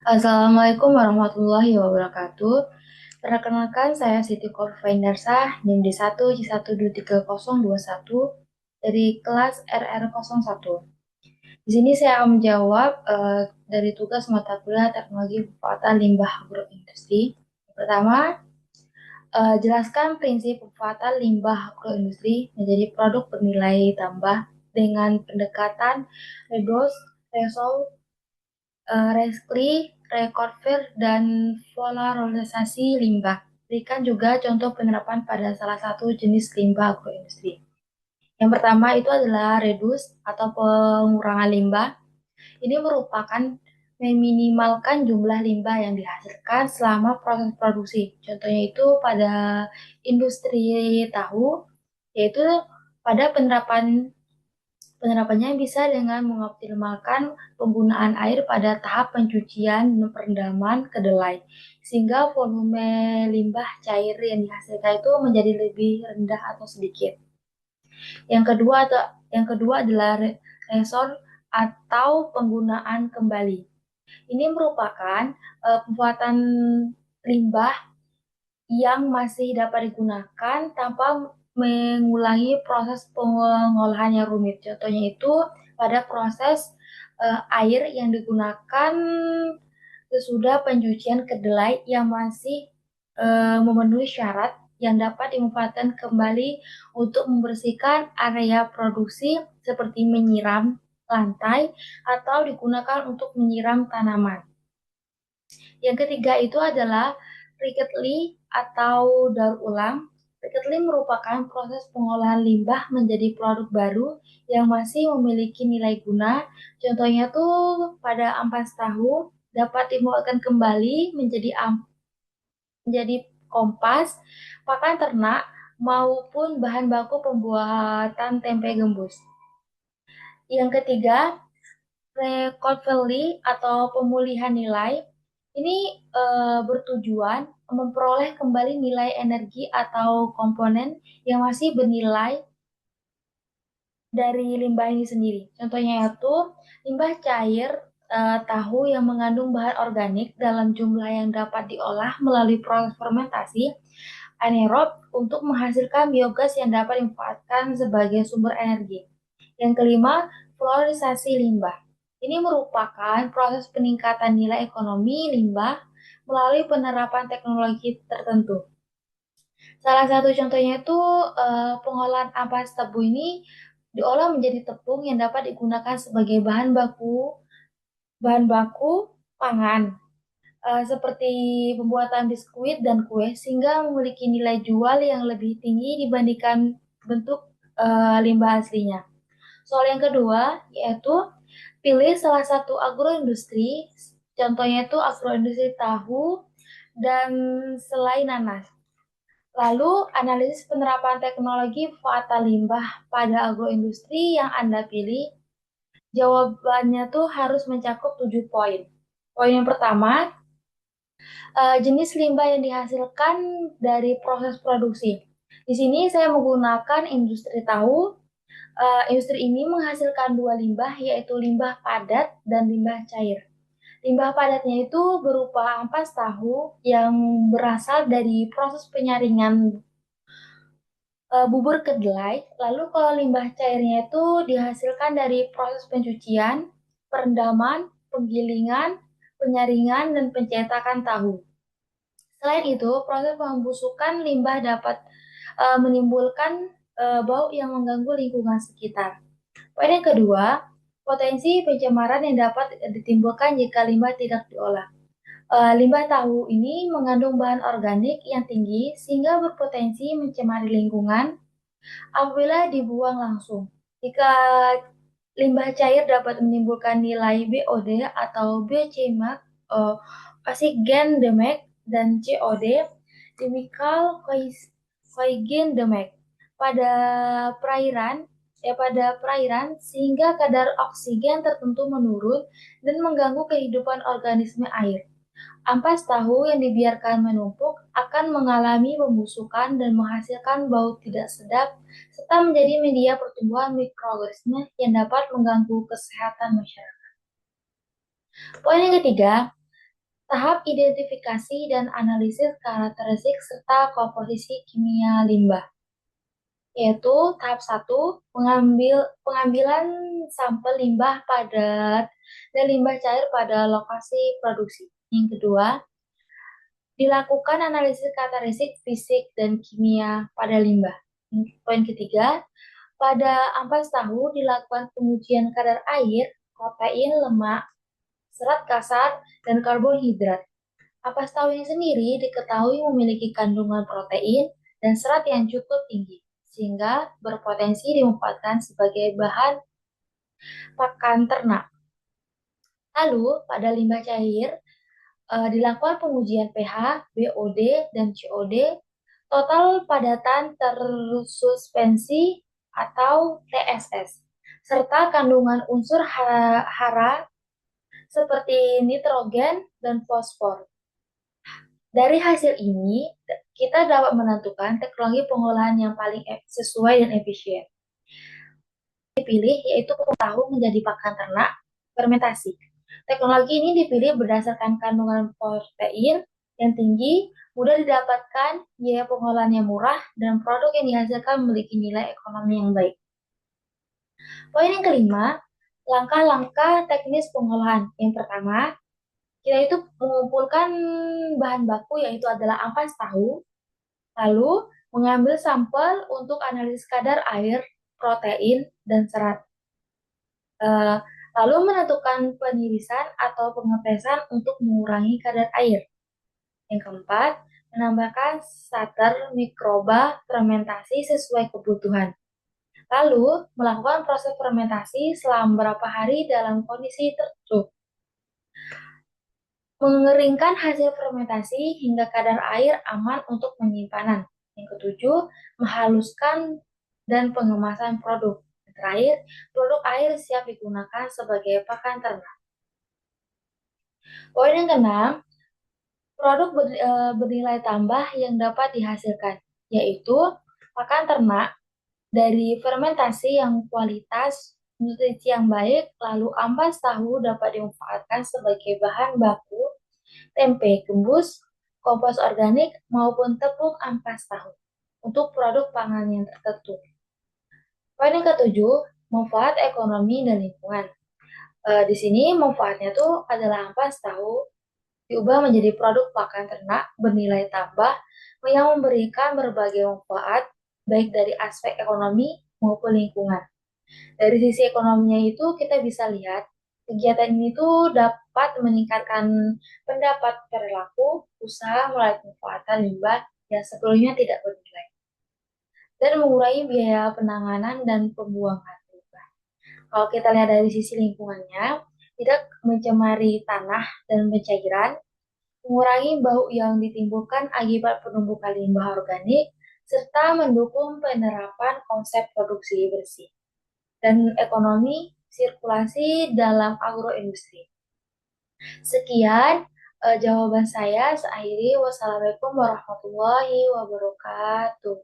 Assalamualaikum warahmatullahi wabarakatuh. Perkenalkan, saya Siti Kofindarsah, NIM D1C1230021 dari kelas RR01. Di sini saya akan menjawab dari tugas mata kuliah Teknologi Pemanfaatan Limbah Agroindustri. Pertama, jelaskan prinsip pemanfaatan limbah agroindustri menjadi produk bernilai tambah dengan pendekatan reduce, resolve, recycling, dan polarisasi limbah. Berikan juga contoh penerapan pada salah satu jenis limbah agroindustri. Yang pertama itu adalah reduce atau pengurangan limbah. Ini merupakan meminimalkan jumlah limbah yang dihasilkan selama proses produksi. Contohnya itu pada industri tahu, yaitu pada penerapannya bisa dengan mengoptimalkan penggunaan air pada tahap pencucian dan perendaman kedelai, sehingga volume limbah cair yang dihasilkan itu menjadi lebih rendah atau sedikit. Yang kedua adalah resor atau penggunaan kembali. Ini merupakan pembuatan limbah yang masih dapat digunakan tanpa mengulangi proses pengolahan yang rumit. Contohnya itu pada proses air yang digunakan sesudah pencucian kedelai yang masih memenuhi syarat yang dapat dimanfaatkan kembali untuk membersihkan area produksi seperti menyiram lantai atau digunakan untuk menyiram tanaman. Yang ketiga itu adalah Rickety atau daur ulang. Rickety merupakan proses pengolahan limbah menjadi produk baru yang masih memiliki nilai guna. Contohnya tuh pada ampas tahu dapat dimuatkan kembali menjadi kompas, pakan ternak, maupun bahan baku pembuatan tempe gembus. Yang ketiga, recovery atau pemulihan nilai ini bertujuan memperoleh kembali nilai energi atau komponen yang masih bernilai dari limbah ini sendiri. Contohnya itu limbah cair tahu yang mengandung bahan organik dalam jumlah yang dapat diolah melalui proses fermentasi anaerob untuk menghasilkan biogas yang dapat dimanfaatkan sebagai sumber energi. Yang kelima, valorisasi limbah. Ini merupakan proses peningkatan nilai ekonomi limbah melalui penerapan teknologi tertentu. Salah satu contohnya itu pengolahan ampas tebu ini diolah menjadi tepung yang dapat digunakan sebagai bahan baku pangan seperti pembuatan biskuit dan kue sehingga memiliki nilai jual yang lebih tinggi dibandingkan bentuk limbah aslinya. Soal yang kedua yaitu pilih salah satu agroindustri, contohnya itu agroindustri tahu dan selai nanas. Lalu analisis penerapan teknologi fata limbah pada agroindustri yang Anda pilih. Jawabannya tuh harus mencakup 7 poin. Poin yang pertama, jenis limbah yang dihasilkan dari proses produksi. Di sini saya menggunakan industri tahu. Industri ini menghasilkan dua limbah, yaitu limbah padat dan limbah cair. Limbah padatnya itu berupa ampas tahu yang berasal dari proses penyaringan bubur kedelai. Lalu kalau limbah cairnya itu dihasilkan dari proses pencucian, perendaman, penggilingan, penyaringan, dan pencetakan tahu. Selain itu, proses pembusukan limbah dapat menimbulkan bau yang mengganggu lingkungan sekitar. Poin yang kedua, potensi pencemaran yang dapat ditimbulkan jika limbah tidak diolah. Limbah tahu ini mengandung bahan organik yang tinggi sehingga berpotensi mencemari lingkungan apabila dibuang langsung. Jika limbah cair dapat menimbulkan nilai BOD atau biochemical oxygen damage dan COD chemical oxygen damage pada perairan pada perairan sehingga kadar oksigen tertentu menurun dan mengganggu kehidupan organisme air. Ampas tahu yang dibiarkan menumpuk akan mengalami pembusukan dan menghasilkan bau tidak sedap, serta menjadi media pertumbuhan mikroorganisme yang dapat mengganggu kesehatan masyarakat. Poin yang ketiga, Tahap identifikasi dan analisis karakteristik serta komposisi kimia limbah, yaitu tahap 1, pengambilan sampel limbah padat dan limbah cair pada lokasi produksi. Yang kedua, dilakukan analisis karakteristik fisik dan kimia pada limbah. Poin ketiga, pada ampas tahu dilakukan pengujian kadar air, protein, lemak, serat kasar, dan karbohidrat. Ampas tahu ini sendiri diketahui memiliki kandungan protein dan serat yang cukup tinggi, sehingga berpotensi dimanfaatkan sebagai bahan pakan ternak. Lalu, pada limbah cair, dilakukan pengujian pH, BOD, dan COD, total padatan tersuspensi atau TSS, serta kandungan unsur hara seperti nitrogen dan fosfor. Dari hasil ini, kita dapat menentukan teknologi pengolahan yang paling sesuai dan efisien. Dipilih yaitu tahu menjadi pakan ternak fermentasi. Teknologi ini dipilih berdasarkan kandungan protein yang tinggi, mudah didapatkan, biaya pengolahan yang murah, dan produk yang dihasilkan memiliki nilai ekonomi yang baik. Poin yang kelima, langkah-langkah teknis pengolahan. Yang pertama, kita itu mengumpulkan bahan baku yaitu adalah ampas tahu, lalu mengambil sampel untuk analisis kadar air, protein, dan serat. Lalu menentukan penirisan atau pengetesan untuk mengurangi kadar air. Yang keempat, menambahkan starter mikroba fermentasi sesuai kebutuhan. Lalu, melakukan proses fermentasi selama beberapa hari dalam kondisi tertutup. Mengeringkan hasil fermentasi hingga kadar air aman untuk penyimpanan. Yang ketujuh, menghaluskan dan pengemasan produk. Terakhir, produk air siap digunakan sebagai pakan ternak. Poin yang keenam, produk bernilai tambah yang dapat dihasilkan, yaitu pakan ternak dari fermentasi yang kualitas, nutrisi yang baik, lalu ampas tahu dapat dimanfaatkan sebagai bahan baku tempe gembus, kompos organik, maupun tepung ampas tahu untuk produk pangan yang tertentu. Poin yang ketujuh, manfaat ekonomi dan lingkungan. Di sini manfaatnya tuh adalah ampas tahu diubah menjadi produk pakan ternak bernilai tambah yang memberikan berbagai manfaat baik dari aspek ekonomi maupun lingkungan. Dari sisi ekonominya itu kita bisa lihat kegiatan ini tuh dapat meningkatkan pendapat perilaku usaha melalui pemanfaatan limbah yang sebelumnya tidak bernilai dan mengurangi biaya penanganan dan pembuangan limbah. Kalau kita lihat dari sisi lingkungannya, tidak mencemari tanah dan pencairan, mengurangi bau yang ditimbulkan akibat penumbukan limbah organik, serta mendukung penerapan konsep produksi bersih dan ekonomi sirkulasi dalam agroindustri. Sekian jawaban saya. Saya akhiri. Wassalamualaikum warahmatullahi wabarakatuh.